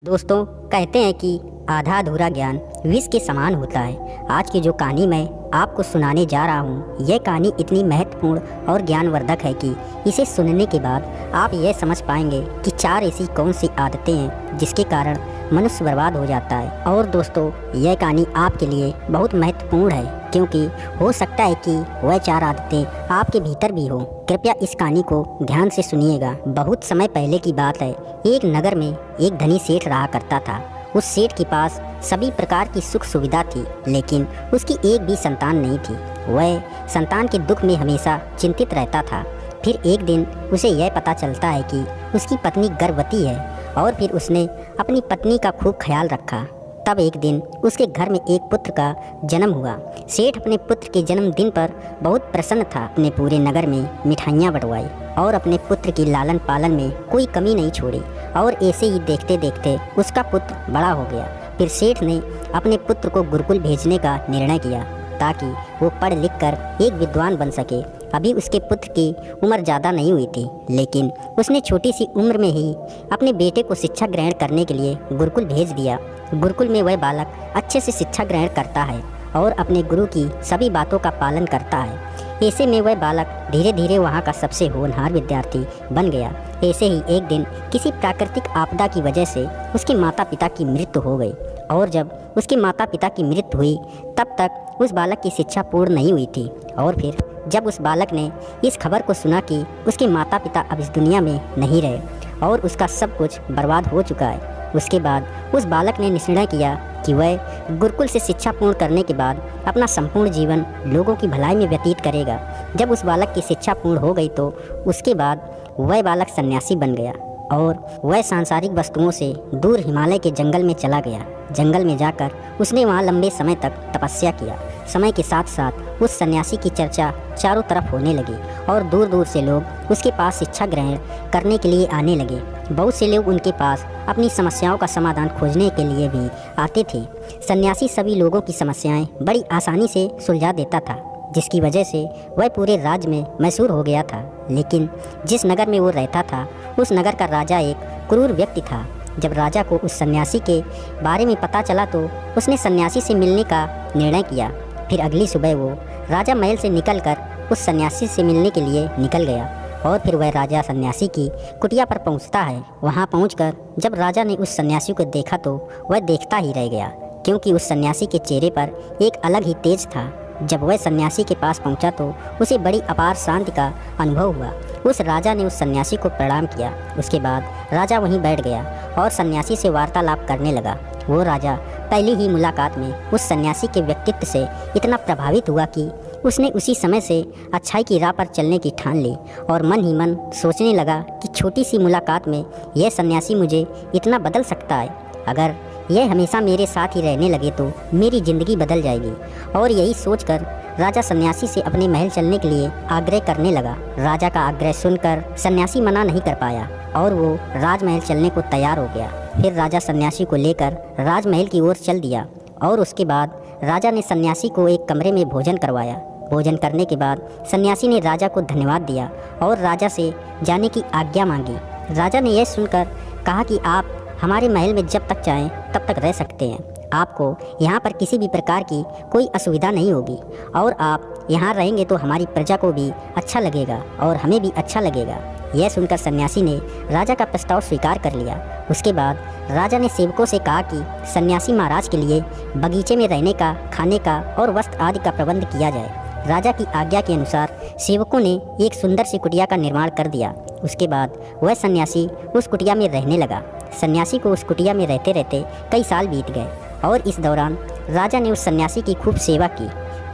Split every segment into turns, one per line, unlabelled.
दोस्तों, कहते हैं कि आधा अधूरा ज्ञान विष के समान होता है। आज की जो कहानी मैं आपको सुनाने जा रहा हूँ, यह कहानी इतनी महत्वपूर्ण और ज्ञानवर्धक है कि इसे सुनने के बाद आप यह समझ पाएंगे कि चार ऐसी कौन सी आदतें हैं जिसके कारण मनुष्य बर्बाद हो जाता है। और दोस्तों, यह कहानी आपके लिए बहुत महत्वपूर्ण है क्योंकि हो सकता है कि वह चार आदतें आपके भीतर भी हो। कृपया इस कहानी को ध्यान से सुनिएगा। बहुत समय पहले की बात है। एक नगर में एक धनी सेठ रहा करता था। उस सेठ के पास सभी प्रकार की सुख सुविधा थी, लेकिन उसकी एक भी संतान नहीं थी। वह संतान के दुख में हमेशा चिंतित रहता था। फिर एक दिन उसे यह पता चलता है कि उसकी पत्नी गर्भवती है और फिर उसने अपनी पत्नी का खूब ख्याल रखा। तब एक दिन उसके घर में एक पुत्र का जन्म हुआ। सेठ अपने पुत्र के जन्मदिन पर बहुत प्रसन्न था। अपने पूरे नगर में मिठाइयाँ बंटवाई और अपने पुत्र की लालन पालन में कोई कमी नहीं छोड़ी। और ऐसे ही देखते देखते उसका पुत्र बड़ा हो गया। फिर सेठ ने अपने पुत्र को गुरुकुल भेजने का निर्णय किया ताकि वो पढ़ लिख कर एक विद्वान बन सके। अभी उसके पुत्र की उम्र ज़्यादा नहीं हुई थी, लेकिन उसने छोटी सी उम्र में ही अपने बेटे को शिक्षा ग्रहण करने के लिए गुरुकुल भेज दिया। गुरुकुल में वह बालक अच्छे से शिक्षा ग्रहण करता है और अपने गुरु की सभी बातों का पालन करता है। ऐसे में वह बालक धीरे धीरे वहाँ का सबसे होनहार विद्यार्थी बन गया। ऐसे ही एक दिन किसी प्राकृतिक आपदा की वजह से उसके माता पिता की मृत्यु हो गई। और जब उसके माता पिता की मृत्यु हुई तब तक उस बालक की शिक्षा पूर्ण नहीं हुई थी। और फिर जब उस बालक ने इस खबर को सुना कि उसके माता पिता अब इस दुनिया में नहीं रहे और उसका सब कुछ बर्बाद हो चुका है, उसके बाद उस बालक ने निश्चय किया कि वह गुरुकुल से शिक्षा पूर्ण करने के बाद अपना संपूर्ण जीवन लोगों की भलाई में व्यतीत करेगा। जब उस बालक की शिक्षा पूर्ण हो गई तो उसके बाद वह बालक सन्यासी बन गया और वह सांसारिक वस्तुओं से दूर हिमालय के जंगल में चला गया। जंगल में जाकर उसने वहाँ लंबे समय तक तपस्या किया। समय के साथ साथ उस सन्यासी की चर्चा चारों तरफ होने लगी और दूर दूर से लोग उसके पास शिक्षा ग्रहण करने के लिए आने लगे। बहुत से लोग उनके पास अपनी समस्याओं का समाधान खोजने के लिए भी आते थे। सन्यासी सभी लोगों की समस्याएं बड़ी आसानी से सुलझा देता था, जिसकी वजह से वह पूरे राज्य में मशहूर हो गया था। लेकिन जिस नगर में वो रहता था, उस नगर का राजा एक क्रूर व्यक्ति था। जब राजा को उस सन्यासी के बारे में पता चला तो उसने सन्यासी से मिलने का निर्णय किया। फिर अगली सुबह वो राजा महल से निकलकर उस सन्यासी से मिलने के लिए निकल गया और फिर वह राजा सन्यासी की कुटिया पर पहुंचता है। वहां पहुंचकर जब राजा ने उस सन्यासी को देखा तो वह देखता ही रह गया, क्योंकि उस सन्यासी के चेहरे पर एक अलग ही तेज था। जब वह सन्यासी के पास पहुंचा तो उसे बड़ी अपार शांति का अनुभव हुआ। उस राजा ने उस सन्यासी को प्रणाम किया। उसके बाद राजा वहीं बैठ गया और सन्यासी से वार्तालाप करने लगा। वो राजा पहली ही मुलाकात में उस सन्यासी के व्यक्तित्व से इतना प्रभावित हुआ कि उसने उसी समय से अच्छाई की राह पर चलने की ठान ली और मन ही मन सोचने लगा कि छोटी सी मुलाकात में यह सन्यासी मुझे इतना बदल सकता है। अगर यह हमेशा मेरे साथ ही रहने लगे तो मेरी ज़िंदगी बदल जाएगी। और यही सोचकर राजा सन्यासी से अपने महल चलने के लिए आग्रह करने लगा। राजा का आग्रह सुनकर सन्यासी मना नहीं कर पाया और वो राजमहल चलने को तैयार हो गया। फिर राजा सन्यासी को लेकर राजमहल की ओर चल दिया और उसके बाद राजा ने सन्यासी को एक कमरे में भोजन करवाया। भोजन करने के बाद सन्यासी ने राजा को धन्यवाद दिया और राजा से जाने की आज्ञा मांगी। राजा ने यह सुनकर कहा कि आप हमारे महल में जब तक चाहें तब तक रह सकते हैं। आपको यहाँ पर किसी भी प्रकार की कोई असुविधा नहीं होगी और आप यहाँ रहेंगे तो हमारी प्रजा को भी अच्छा लगेगा और हमें भी अच्छा लगेगा। यह सुनकर सन्यासी ने राजा का प्रस्ताव स्वीकार कर लिया। उसके बाद राजा ने सेवकों से कहा कि सन्यासी महाराज के लिए बगीचे में रहने का, खाने का और वस्त्र आदि का प्रबंध किया जाए। राजा की आज्ञा के अनुसार सेवकों ने एक सुंदर सी कुटिया का निर्माण कर दिया। उसके बाद वह सन्यासी उस कुटिया में रहने लगा। सन्यासी को उस कुटिया में रहते रहते कई साल बीत गए और इस दौरान राजा ने उस सन्यासी की खूब सेवा की।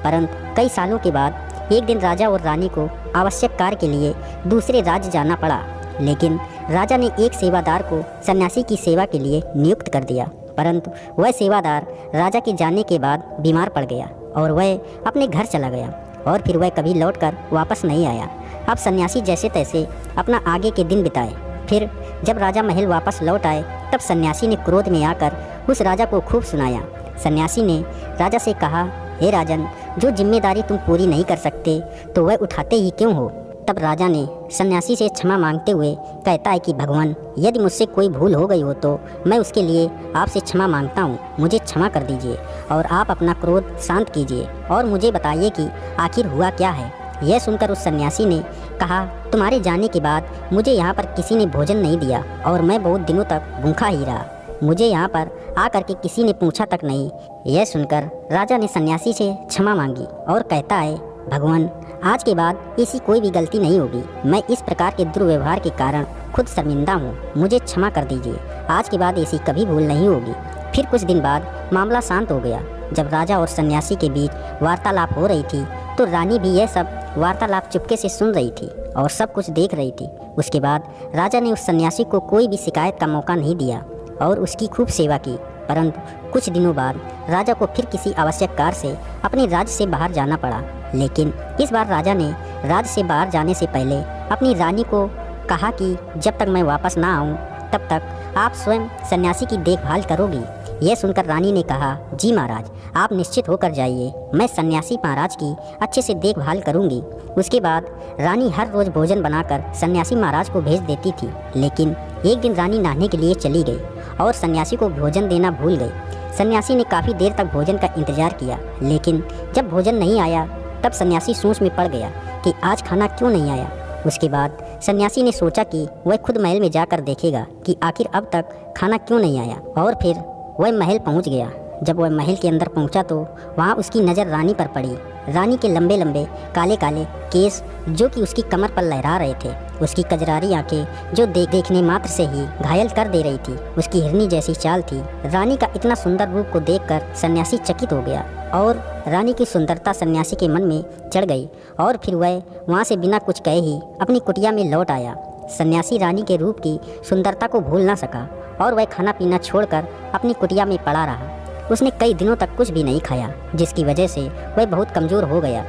परंतु कई सालों के बाद एक दिन राजा और रानी को आवश्यक कार्य के लिए दूसरे राज्य जाना पड़ा। लेकिन राजा ने एक सेवादार को सन्यासी की सेवा के लिए नियुक्त कर दिया, परंतु वह सेवादार राजा के जाने के बाद बीमार पड़ गया और वह अपने घर चला गया और फिर वह कभी लौटकर वापस नहीं आया। अब सन्यासी जैसे तैसे अपना आगे के दिन बिताए। फिर जब राजा महल वापस लौट आए तब सन्यासी ने क्रोध में आकर उस राजा को खूब सुनाया। सन्यासी ने राजा से कहा, हे राजन, जो जिम्मेदारी तुम पूरी नहीं कर सकते तो वह उठाते ही क्यों हो? तब राजा ने सन्यासी से क्षमा मांगते हुए कहता है कि भगवान, यदि मुझसे कोई भूल हो गई हो तो मैं उसके लिए आपसे क्षमा मांगता हूँ, मुझे क्षमा कर दीजिए और आप अपना क्रोध शांत कीजिए और मुझे बताइए कि आखिर हुआ क्या है। यह सुनकर उस सन्यासी ने कहा, तुम्हारे जाने के बाद मुझे यहाँ पर किसी ने भोजन नहीं दिया और मैं बहुत दिनों तक भूखा ही रहा। मुझे यहाँ पर आकर के किसी ने पूछा तक नहीं। यह सुनकर राजा ने सन्यासी से क्षमा मांगी और कहता है, भगवान, आज के बाद ऐसी कोई भी गलती नहीं होगी। मैं इस प्रकार के दुर्व्यवहार के कारण खुद शर्मिंदा हूँ, मुझे क्षमा कर दीजिए। आज के बाद ऐसी कभी भूल नहीं होगी। फिर कुछ दिन बाद मामला शांत हो गया। जब राजा और सन्यासी के बीच वार्तालाप हो रही थी तो रानी भी यह सब वार्तालाप चुपके से सुन रही थी और सब कुछ देख रही थी। उसके बाद राजा ने उस सन्यासी को कोई भी शिकायत का मौका नहीं दिया और उसकी खूब सेवा की। परंतु कुछ दिनों बाद राजा को फिर किसी आवश्यक कार्य से अपने राज्य से बाहर जाना पड़ा। लेकिन इस बार राजा ने राज्य से बाहर जाने से पहले अपनी रानी को कहा कि जब तक मैं वापस ना आऊँ तब तक आप स्वयं सन्यासी की देखभाल करोगी। यह सुनकर रानी ने कहा, जी महाराज, आप निश्चित होकर जाइए, मैं सन्यासी महाराज की अच्छे से देखभाल करूंगी। उसके बाद रानी हर रोज़ भोजन बनाकर सन्यासी महाराज को भेज देती थी। लेकिन एक दिन रानी नहाने के लिए चली गई और सन्यासी को भोजन देना भूल गई। सन्यासी ने काफ़ी देर तक भोजन का इंतजार किया, लेकिन जब भोजन नहीं आया तब सन्यासी सोच में पड़ गया कि आज खाना क्यों नहीं आया। उसके बाद सन्यासी ने सोचा कि वह खुद महल में जाकर देखेगा कि आखिर अब तक खाना क्यों नहीं आया, और फिर वह महल पहुंच गया। जब वह महल के अंदर पहुंचा तो वहां उसकी नज़र रानी पर पड़ी। रानी के लंबे लंबे काले काले केस जो कि उसकी कमर पर लहरा रहे थे, उसकी कजरारी आंखें जो देखने मात्र से ही घायल कर दे रही थी, उसकी हिरनी जैसी चाल थी। रानी का इतना सुंदर रूप को देखकर सन्यासी चकित हो गया और रानी की सुंदरता सन्यासी के मन में चढ़ गई और फिर वह वहाँ से बिना कुछ कहे ही अपनी कुटिया में लौट आया। सन्यासी रानी के रूप की सुंदरता को भूल ना सका और वह खाना पीना छोड़कर अपनी कुटिया में पड़ा रहा। उसने कई दिनों तक कुछ भी नहीं खाया, जिसकी वजह से वह बहुत कमज़ोर हो गया।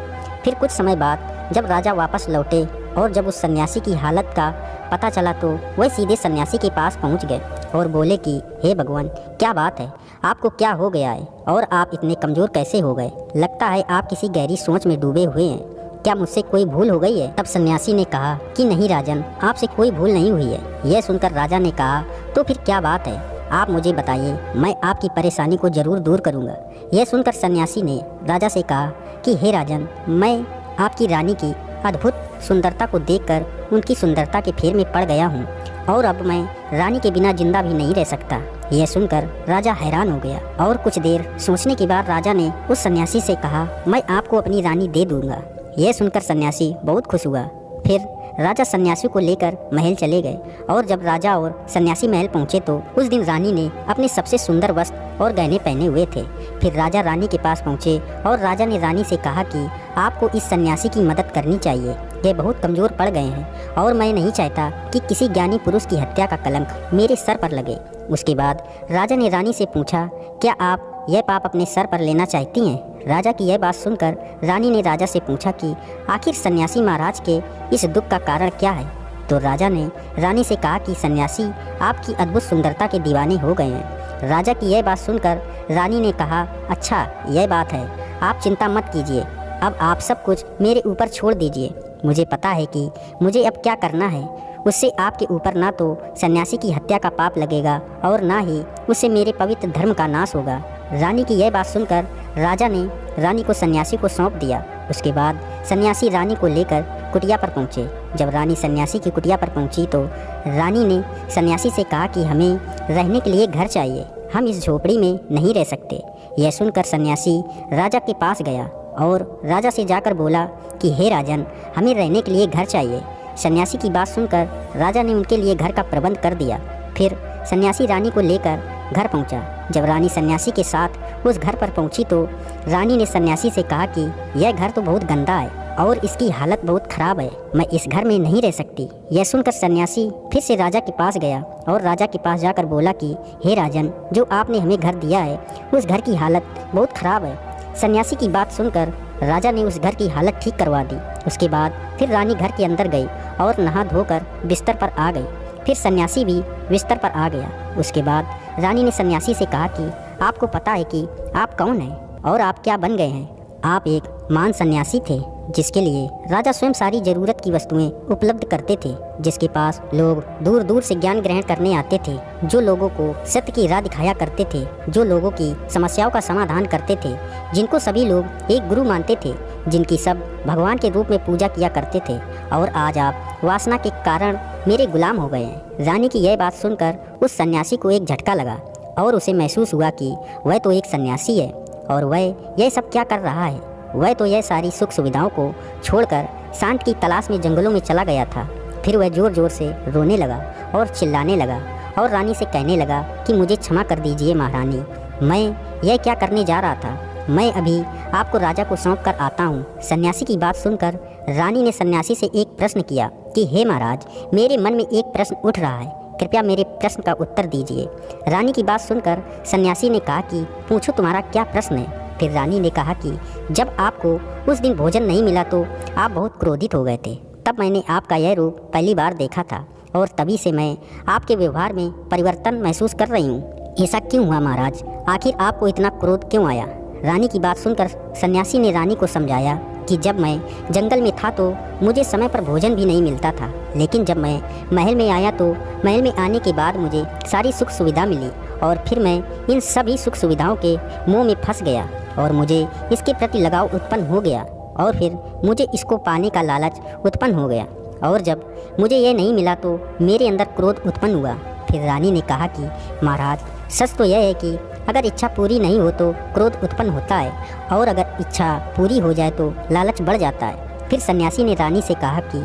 फिर कुछ समय बाद जब राजा वापस लौटे और जब उस सन्यासी की हालत का पता चला तो वह सीधे सन्यासी के पास पहुंच गए और बोले कि हे भगवान, क्या बात है, आपको क्या हो गया है और आप इतने कमज़ोर कैसे हो गए? लगता है आप किसी गहरी सोच में डूबे हुए हैं। क्या मुझसे कोई भूल हो गई है? तब सन्यासी ने कहा कि नहीं राजन, आपसे कोई भूल नहीं हुई है। यह सुनकर राजा ने कहा, तो फिर क्या बात है, आप मुझे बताइए, मैं आपकी परेशानी को जरूर दूर करूंगा। यह सुनकर सन्यासी ने राजा से कहा कि हे राजन, मैं आपकी रानी की अद्भुत सुंदरता को देखकर उनकी सुंदरता के फेर में पड़ गया हूँ और अब मैं रानी के बिना जिंदा भी नहीं रह सकता। यह सुनकर राजा हैरान हो गया और कुछ देर सोचने के बाद राजा ने उस सन्यासी से कहा, मैं आपको अपनी रानी दे दूंगा। यह सुनकर सन्यासी बहुत खुश हुआ। फिर राजा सन्यासी को लेकर महल चले गए और जब राजा और सन्यासी महल पहुंचे तो उस दिन रानी ने अपने सबसे सुंदर वस्त्र और गहने पहने हुए थे। फिर राजा रानी के पास पहुंचे और राजा ने रानी से कहा कि आपको इस सन्यासी की मदद करनी चाहिए, ये बहुत कमज़ोर पड़ गए हैं और मैं नहीं चाहता कि किसी ज्ञानी पुरुष की हत्या का कलंक मेरे सर पर लगे। उसके बाद राजा ने रानी से पूछा, क्या आप यह पाप अपने सर पर लेना चाहती हैं? राजा की यह बात सुनकर रानी ने राजा से पूछा कि आखिर सन्यासी महाराज के इस दुख का कारण क्या है? तो राजा ने रानी से कहा कि सन्यासी आपकी अद्भुत सुंदरता के दीवाने हो गए हैं। राजा की यह बात सुनकर रानी ने कहा, अच्छा यह बात है, आप चिंता मत कीजिए, अब आप सब कुछ मेरे ऊपर छोड़ दीजिए। मुझे पता है कि मुझे अब क्या करना है। उससे आपके ऊपर ना तो सन्यासी की हत्या का पाप लगेगा और ना ही उससे मेरे पवित्र धर्म का नाश होगा। रानी की यह बात सुनकर राजा ने रानी को सन्यासी को सौंप दिया। उसके बाद सन्यासी रानी को लेकर कुटिया पर पहुँचे। जब रानी सन्यासी की कुटिया पर पहुँची तो रानी ने सन्यासी से कहा कि हमें रहने के लिए घर चाहिए, हम इस झोपड़ी में नहीं रह सकते। यह सुनकर सन्यासी राजा के पास गया और राजा से जाकर बोला कि हे राजन, हमें रहने के लिए घर चाहिए। सन्यासी की बात सुनकर राजा ने उनके लिए घर का प्रबंध कर दिया। फिर सन्यासी रानी को लेकर घर पहुंचा। जब रानी सन्यासी के साथ उस घर पर पहुंची तो रानी ने सन्यासी से कहा कि यह घर तो बहुत गंदा है और इसकी हालत बहुत ख़राब है, मैं इस घर में नहीं रह सकती। यह सुनकर सन्यासी फिर से राजा के पास गया और राजा के पास जाकर बोला कि हे राजन, जो आपने हमें घर दिया है उस घर की हालत बहुत ख़राब है। सन्यासी की बात सुनकर राजा ने उस घर की हालत ठीक करवा दी। उसके बाद फिर रानी घर के अंदर गई और नहा धोकर बिस्तर पर आ गई। फिर सन्यासी भी बिस्तर पर आ गया। उसके बाद रानी ने सन्यासी से कहा कि आपको पता है कि आप कौन हैं और आप क्या बन गए हैं? आप एक महान सन्यासी थे जिसके लिए राजा स्वयं सारी जरूरत की वस्तुएं उपलब्ध करते थे, जिसके पास लोग दूर दूर से ज्ञान ग्रहण करने आते थे, जो लोगों को सत्य की राह दिखाया करते थे, जो लोगों की समस्याओं का समाधान करते थे, जिनको सभी लोग एक गुरु मानते थे, जिनकी सब भगवान के रूप में पूजा किया करते थे। और आज आप वासना के कारण मेरे गुलाम हो गए हैं। रानी की यह बात सुनकर उस सन्यासी को एक झटका लगा और उसे महसूस हुआ कि वह तो एक सन्यासी है और वह यह सब क्या कर रहा है। वह तो यह सारी सुख सुविधाओं को छोड़कर शांत की तलाश में जंगलों में चला गया था। फिर वह जोर जोर से रोने लगा और चिल्लाने लगा और रानी से कहने लगा कि मुझे क्षमा कर दीजिए महारानी, मैं यह क्या करने जा रहा था। मैं अभी आपको राजा को सौंप कर आता हूँ। सन्यासी की बात सुनकर रानी ने सन्यासी से एक प्रश्न किया कि हे महाराज, मेरे मन में एक प्रश्न उठ रहा है, कृपया मेरे प्रश्न का उत्तर दीजिए। रानी की बात सुनकर सन्यासी ने कहा कि पूछो, तुम्हारा क्या प्रश्न है। फिर रानी ने कहा कि जब आपको उस दिन भोजन नहीं मिला तो आप बहुत क्रोधित हो गए थे। तब मैंने आपका यह रूप पहली बार देखा था और तभी से मैं आपके व्यवहार में परिवर्तन महसूस कर रही हूँ। ऐसा क्यों हुआ महाराज? आखिर आपको इतना क्रोध क्यों आया? रानी की बात सुनकर सन्यासी ने रानी को समझाया कि जब मैं जंगल में था तो मुझे समय पर भोजन भी नहीं मिलता था, लेकिन जब मैं महल में आया तो महल में आने के बाद मुझे सारी सुख सुविधा मिली और फिर मैं इन सभी सुख सुविधाओं के मोह में फंस गया और मुझे इसके प्रति लगाव उत्पन्न हो गया और फिर मुझे इसको पाने का लालच उत्पन्न हो गया और जब मुझे यह नहीं मिला तो मेरे अंदर क्रोध उत्पन्न हुआ। फिर रानी ने कहा कि महाराज, सच तो यह है कि अगर इच्छा पूरी नहीं हो तो क्रोध उत्पन्न होता है और अगर इच्छा पूरी हो जाए तो लालच बढ़ जाता है। फिर सन्यासी ने रानी से कहा कि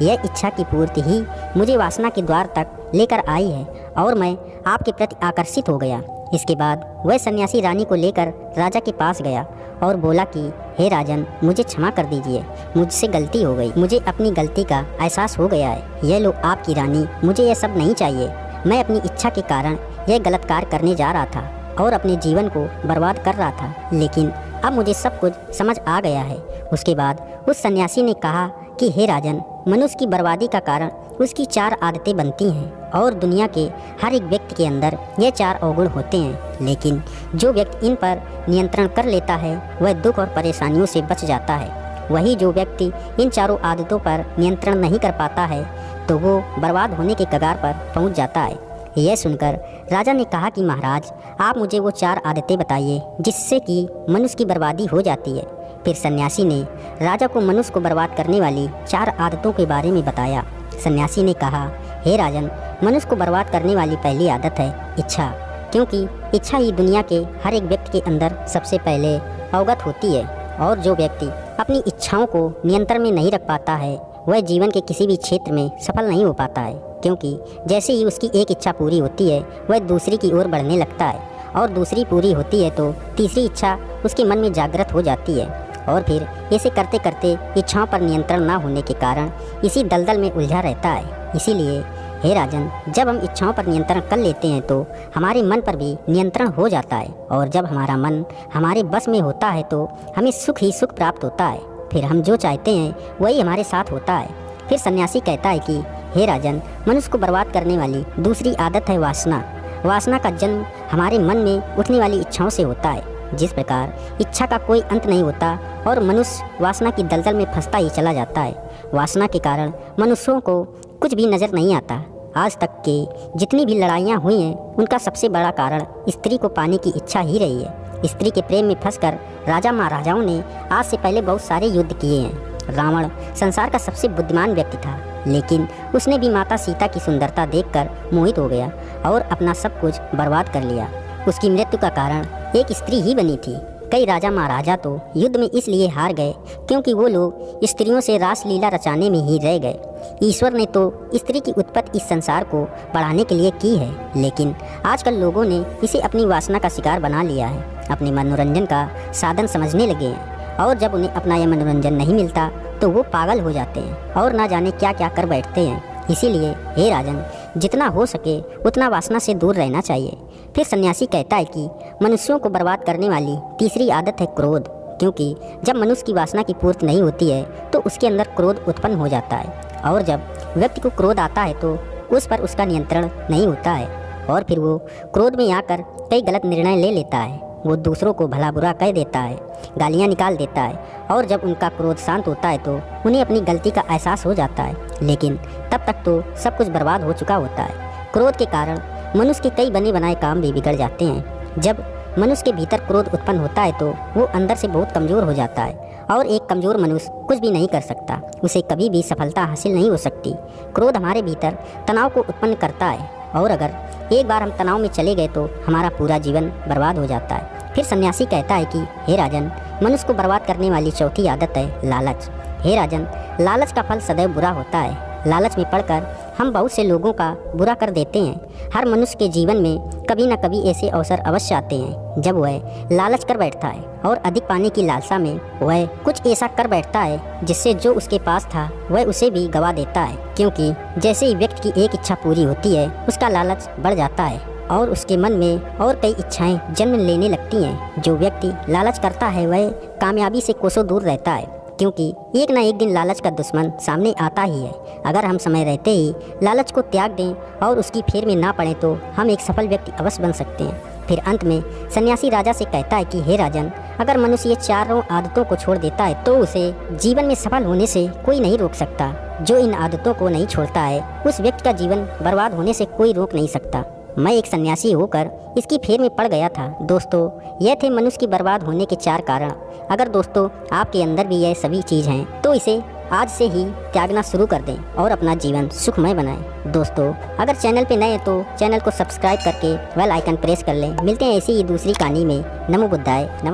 यह इच्छा की पूर्ति ही मुझे वासना के द्वार तक लेकर आई है और मैं आपके प्रति आकर्षित हो गया। इसके बाद वह सन्यासी रानी को लेकर राजा के पास गया और बोला कि हे राजन, मुझे क्षमा कर दीजिए, मुझसे गलती हो गई, मुझे अपनी गलती का एहसास हो गया है। यह लो आपकी रानी, मुझे यह सब नहीं चाहिए। मैं अपनी इच्छा के कारण यह गलत कार्य करने जा रहा था और अपने जीवन को बर्बाद कर रहा था, लेकिन अब मुझे सब कुछ समझ आ गया है। उसके बाद उस सन्यासी ने कहा कि हे राजन, मनुष्य की बर्बादी का कारण उसकी 4 आदतें बनती हैं और दुनिया के हर एक व्यक्ति के अंदर ये 4 अवगुण होते हैं, लेकिन जो व्यक्ति इन पर नियंत्रण कर लेता है वह दुख और परेशानियों से बच जाता है। वही जो व्यक्ति इन चारों आदतों पर नियंत्रण नहीं कर पाता है तो वो बर्बाद होने के कगार पर पहुंच जाता है। यह सुनकर राजा ने कहा कि महाराज, आप मुझे वो 4 आदतें बताइए जिससे कि मनुष्य की बर्बादी हो जाती है। फिर सन्यासी ने राजा को मनुष्य को बर्बाद करने वाली 4 आदतों के बारे में बताया। सन्यासी ने कहा, हे राजन, मनुष्य को बर्बाद करने वाली पहली आदत है इच्छा, क्योंकि इच्छा ही दुनिया के हर एक व्यक्ति के अंदर सबसे पहले अवगत होती है और जो व्यक्ति अपनी इच्छाओं को नियंत्रण में नहीं रख पाता है वह जीवन के किसी भी क्षेत्र में सफल नहीं हो पाता है, क्योंकि जैसे ही उसकी एक इच्छा पूरी होती है वह दूसरी की ओर बढ़ने लगता है और दूसरी पूरी होती है तो तीसरी इच्छा उसके मन में जागृत हो जाती है और फिर ऐसे करते करते इच्छाओं पर नियंत्रण ना होने के कारण इसी दलदल में उलझा रहता है। इसीलिए हे राजन, जब हम इच्छाओं पर नियंत्रण कर लेते हैं तो हमारे मन पर भी नियंत्रण हो जाता है और जब हमारा मन हमारे बस में होता है तो हमें सुख ही सुख प्राप्त होता है। फिर हम जो चाहते हैं वही हमारे साथ होता है। फिर सन्यासी कहता है कि हे राजन, मनुष्य को बर्बाद करने वाली दूसरी आदत है वासना। वासना का जन्म हमारे मन में उठने वाली इच्छाओं से होता है। जिस प्रकार इच्छा का कोई अंत नहीं होता और मनुष्य वासना की दलदल में फंसता ही चला जाता है, वासना के कारण मनुष्यों को कुछ भी नज़र नहीं आता। आज तक की जितनी भी लड़ाइयाँ हुई हैं उनका सबसे बड़ा कारण स्त्री को पाने की इच्छा ही रही है। स्त्री के प्रेम में फंसकर राजा महाराजाओं ने आज से पहले बहुत सारे युद्ध किए हैं। रावण संसार का सबसे बुद्धिमान व्यक्ति था, लेकिन उसने भी माता सीता की सुंदरता देखकर मोहित हो गया और अपना सब कुछ बर्बाद कर लिया। उसकी मृत्यु का कारण एक स्त्री ही बनी थी। कई राजा महाराजा तो युद्ध में इसलिए हार गए क्योंकि वो लोग स्त्रियों से रासलीला रचाने में ही रह गए। ईश्वर ने तो स्त्री की उत्पत्ति इस संसार को बढ़ाने के लिए की है, लेकिन आजकल लोगों ने इसे अपनी वासना का शिकार बना लिया है, अपने मनोरंजन का साधन समझने लगे हैं और जब उन्हें अपना यह मनोरंजन नहीं मिलता तो वो पागल हो जाते हैं और ना जाने क्या क्या कर बैठते हैं। इसीलिए हे राजन, जितना हो सके उतना वासना से दूर रहना चाहिए। फिर सन्यासी कहता है कि मनुष्यों को बर्बाद करने वाली तीसरी आदत है क्रोध, क्योंकि जब मनुष्य की वासना की पूर्ति नहीं होती है तो उसके अंदर क्रोध उत्पन्न हो जाता है और जब व्यक्ति को क्रोध आता है तो उस पर उसका नियंत्रण नहीं होता है और फिर वो क्रोध में आकर कई गलत निर्णय ले लेता है। वो दूसरों को भला बुरा कह देता है, गालियाँ निकाल देता है और जब उनका क्रोध शांत होता है तो उन्हें अपनी गलती का एहसास हो जाता है। लेकिन तब तक तो सब कुछ बर्बाद हो चुका होता है। क्रोध के कारण मनुष्य के कई बने बनाए काम भी बिगड़ जाते हैं। जब मनुष्य के भीतर क्रोध उत्पन्न होता है तो वो अंदर से बहुत कमज़ोर हो जाता है और एक कमज़ोर मनुष्य कुछ भी नहीं कर सकता, उसे कभी भी सफलता हासिल नहीं हो सकती। क्रोध हमारे भीतर तनाव को उत्पन्न करता है और अगर एक बार हम तनाव में चले गए तो हमारा पूरा जीवन बर्बाद हो जाता है। फिर सन्यासी कहता है कि हे राजन, मनुष्य को बर्बाद करने वाली चौथी आदत है लालच। हे राजन, लालच का फल सदैव बुरा होता है। लालच में पड़कर हम बहुत से लोगों का बुरा कर देते हैं। हर मनुष्य के जीवन में कभी न कभी ऐसे अवसर अवश्य आते हैं जब वह लालच कर बैठता है और अधिक पाने की लालसा में वह कुछ ऐसा कर बैठता है जिससे जो उसके पास था वह उसे भी गवा देता है, क्योंकि जैसे ही व्यक्ति की एक इच्छा पूरी होती है उसका लालच बढ़ जाता है और उसके मन में और कई इच्छाएं जन्म लेने लगती हैं। जो व्यक्ति लालच करता है वह कामयाबी से कोसों दूर रहता है, क्योंकि एक ना एक दिन लालच का दुश्मन सामने आता ही है। अगर हम समय रहते ही लालच को त्याग दें और उसकी फेर में ना पड़ें तो हम एक सफल व्यक्ति अवश्य बन सकते हैं। फिर अंत में सन्यासी राजा से कहता है कि हे राजन, अगर मनुष्य ये चारों आदतों को छोड़ देता है तो उसे जीवन में सफल होने से कोई नहीं रोक सकता। जो इन आदतों को नहीं छोड़ता है उस व्यक्ति का जीवन बर्बाद होने से कोई रोक नहीं सकता। मैं एक सन्यासी होकर इसकी फेर में पड़ गया था। दोस्तों, यह थे मनुष्य की बर्बाद होने के 4 कारण। अगर दोस्तों आपके अंदर भी यह सभी चीज़ हैं तो इसे आज से ही त्यागना शुरू कर दें और अपना जीवन सुखमय बनाएं। दोस्तों, अगर चैनल पे नए हैं तो चैनल को सब्सक्राइब करके बेल आइकन प्रेस कर लें। मिलते हैं ऐसी ही दूसरी कहानी में। नमो बुद्धाय नमः।